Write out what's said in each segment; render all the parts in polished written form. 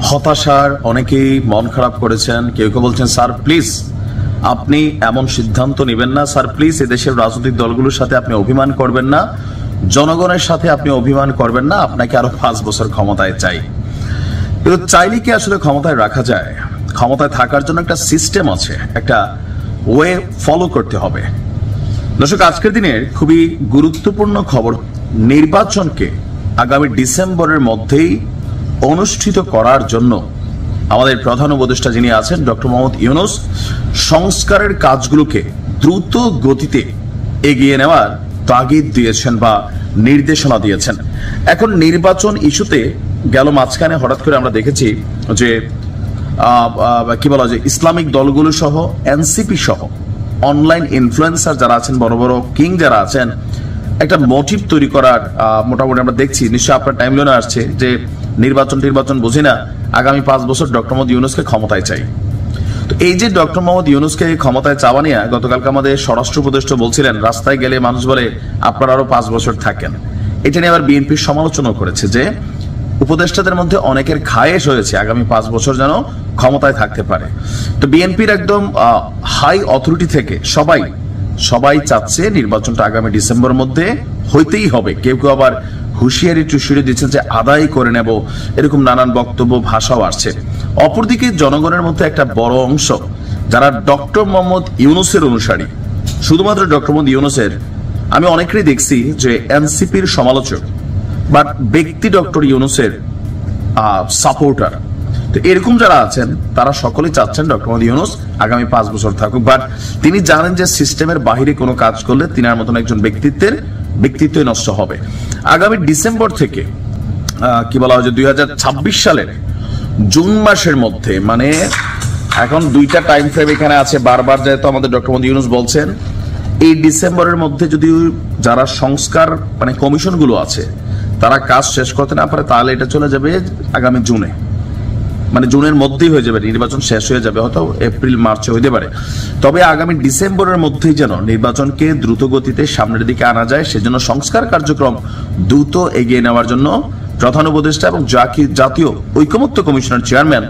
হতাশার অনেকেই মন খারাপ করেছেন। কেউ কেউ বলছেন স্যার প্লিজ আপনি এমন সিদ্ধান্ত নেবেন না, স্যার প্লিজ এদেশের রাজনৈতিক দলগুলোর সাথে আপনি অভিমান করবেন না, জনগণের সাথে আপনি অভিমান করবেন না, আপনাকে আরো 5 বছর ক্ষমতায় চাই। কিন্তু চাইলে কি আসলে ক্ষমতায় রাখা যায়? ক্ষমতায় থাকার জন্য একটা সিস্টেম আছে, একটা ওয়ে ফলো করতে হবে। দর্শক, আজকের দিনের খুবই গুরুত্বপূর্ণ খবর, নির্বাচনকে আগামী ডিসেম্বরের মধ্যেই অনুষ্ঠিত করার জন্য আমাদের প্রধান উপদেষ্টা যিনি আছেন ডক্টর মোহাম্মদ ইউনূস সংস্কারের কাজগুলোকে দ্রুত গতিতে এগিয়ে নেওয়ার তাগিদ দিয়েছেন বা নির্দেশনা দিয়েছেন। এখন নির্বাচন ইস্যুতে গেল মাঝখানে হঠাৎ করে আমরা দেখেছি যে কি বলা যায়, ইসলামিক দলগুলো সহ এনসিপি সহ অনলাইন ইনফ্লুয়েন্সার যারা আছেন, বড় বড় কিং যারা আছেন, একটা মোটিভ তৈরি করার মোটামুটি আমরা দেখছি। নিশ্চয়ই আপনার টাইমলাইনে আসছে যে নির্বাচন বুঝি না, আগামী 5 বছর ডক্টর মোহাম্মদ ইউনূসকে ক্ষমতায় চাই। তো এই যে ডক্টর মোহাম্মদ ইউনূসকে ক্ষমতায় চাওয়া নিয়ে গতকালকে আমাদের স্বরাষ্ট্র উপদেষ্টা বলছিলেন, রাস্তায় গেলে মানুষ বলে আপনারা আরো 5 বছর থাকেন। এটা নিয়ে আবার বিএনপির সমালোচনা করেছে যে উপদেষ্টাদের মধ্যে অনেকের খায়েশ হয়েছে আগামী 5 বছর যেন ক্ষমতায় থাকতে পারে। তো বিএনপির একদম হাই অথরিটি থেকে সবাই চাচ্ছে নির্বাচনটা আগামী ডিসেম্বর মধ্যে হইতেই হবে। কেউ কেউ আবার হুঁশিয়ারি টুশিয়ারি দিচ্ছেন যে আদায় করে নেব, এরকম নানান বক্তব্য ভাষাও আসছে। অপরদিকে জনগণের মধ্যে একটা বড় অংশ যারা ডক্টর মোহাম্মদ ইউনূসের অনুসারী, শুধুমাত্র ডক্টর মোহাম্মদ ইউনূসের, আমি অনেকেরই দেখছি যে এনসিপির সমালোচক বাট ব্যক্তি ডক্টর ইউনূসের সাপোর্টার। তো এরকম যারা আছেন তারা সকলেই চাচ্ছেন ডক্টর মোহাম্মদ ইউনূস আগামী 5 বছর থাকুক, বাট তিনি জানেন যে সিস্টেমের বাহিরে কোনো কাজ করলে তিনার মতন একজন ব্যক্তিত্বই নষ্ট হবে। আগামী ডিসেম্বর থেকে কি বলা হয় যে 2026 সালের জুন মাসের মধ্যে, মানে এখন 2টা টাইম ফ্রেম এখানে আছে, বারবার যেহেতু আমাদের ডক্টর মোহাম্মদ ইউনূস বলছেন এই ডিসেম্বরের মধ্যে যদি যারা সংস্কার মানে কমিশনগুলো আছে তারা কাজ শেষ করতে না পারে, তাহলে এটা চলে যাবে আগামী জুনে, মানে জুনের মধ্যেই হয়ে যাবে, নির্বাচন শেষ হয়ে যাবে, হয়তো এপ্রিল মার্চে হইতে পারে। তবে আগামী ডিসেম্বরের মধ্যেই যেন নির্বাচনকে দ্রুত গতিতে সামনের দিকে আনা যায়, সেজন্য সংস্কার কার্যক্রম দ্রুত এগিয়ে নেওয়ার জন্য প্রধান উপদেষ্টা এবং জাতীয় ঐকমত্য কমিশনের চেয়ারম্যান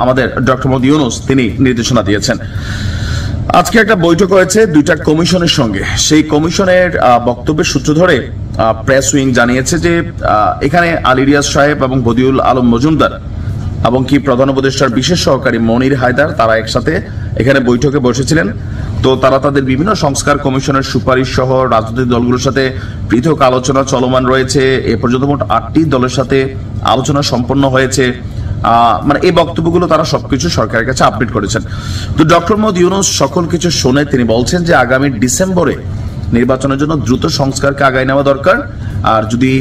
আমাদের ডক্টর মোহাম্মদ ইউনূস তিনি নির্দেশনা দিয়েছেন। আজকে একটা বৈঠক হয়েছে 2টা কমিশনের সঙ্গে। সেই কমিশনের বক্তব্যের সূত্র ধরে প্রেস উইং জানিয়েছে যে এখানে আলী রিয়াজ সাহেব এবং বদিউল আলম মজুমদার এবং কি প্রধান উপদেষ্টার বিশেষ সহকারী মনির হায়দার তারা একসাথে এখানে বৈঠকে বসেছিলেন। তো তারা তাদের বিভিন্ন সংস্কার কমিশনের সুপারিশ সহ রাজনৈতিক দলগুলোর সাথে পৃথক আলোচনা চলমান রয়েছে। এ পর্যন্ত মোট 8টি দলের সাথে আলোচনা সম্পন্ন হয়েছে। মানে এই বক্তব্যগুলো তারা সবকিছু সরকারের কাছে আপডেট করেছেন। তো ডক্টর মোহাম্মদ ইউনূস সকল কিছু শুনে তিনি বলছেন যে আগামী ডিসেম্বরে নির্বাচনের জন্য দ্রুত সংস্কারকে আগায় নেওয়া দরকার, আর যদি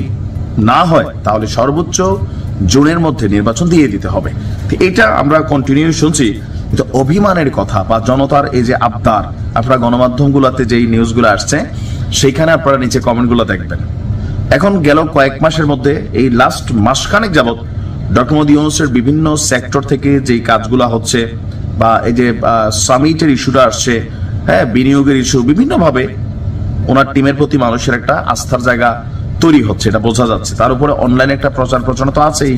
না হয় তাহলে সর্বোচ্চ জুনের মধ্যে নির্বাচন দিয়ে দিতে হবে। এটা আমরা কন্টিনিউ শুনছি, কিন্তু অভিমানের কথা বা জনতার এই যে আবদার, আপনারা গণমাধ্যমগুলোতে যেই নিউজগুলো আসছে সেইখানে আপনারা নিচে কমেন্টগুলো দেখবেন। এখন গেল কয়েক মাসের মধ্যে এই লাস্ট মাসখানেক যাবত ডক্টর মোহাম্মদ ইউনূসের বিভিন্ন সেক্টর থেকে যেই কাজগুলো হচ্ছে বা এই যে সামিটের ইস্যুটা আসছে, হ্যাঁ, বিনিয়োগের ইস্যু, বিভিন্নভাবে ওনার টিমের প্রতি মানুষের একটা আস্থার জায়গা তৈরি হচ্ছে, এটা বোঝা যাচ্ছে। তার উপরে অনলাইনে একটা প্রচার প্রচারণা তো আছেই,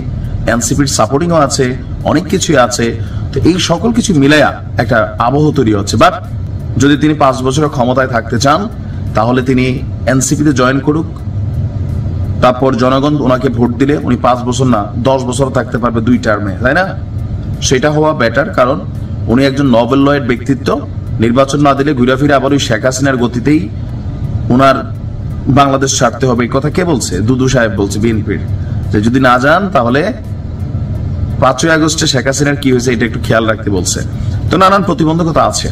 এনসিপির সাপোর্টিংও আছে, অনেক কিছুই আছে। তো এই সকল কিছু মিলাইয়া একটা আবহ তৈরি হচ্ছে। বাট যদি তিনি 5 বছরের ক্ষমতায় থাকতে চান তাহলে তিনি এনসিপিতে জয়েন করুক, তারপর জনগণ ওনাকে ভোট দিলে উনি 5 বছর না 10 বছর থাকতে পারবে 2 টার্মে, তাই না? সেটা হওয়া বেটার, কারণ উনি একজন নোবেল লয়েড ব্যক্তিত্ব। নির্বাচন না দিলে ঘুরে ফিরে আবার ওই শেখ হাসিনার গতিতেই উনার বাংলাদেশ ছাড়তে হবে। এই কথা কে বলছে? দুদু সাহেব বলছে, বিএনপির, যে যদি না যান তাহলে 5ই আগস্টে শেখ হাসিনার কি হয়েছে এটা একটু খেয়াল রাখতে বলছে। তো নানান প্রতিবন্ধকতা আছে।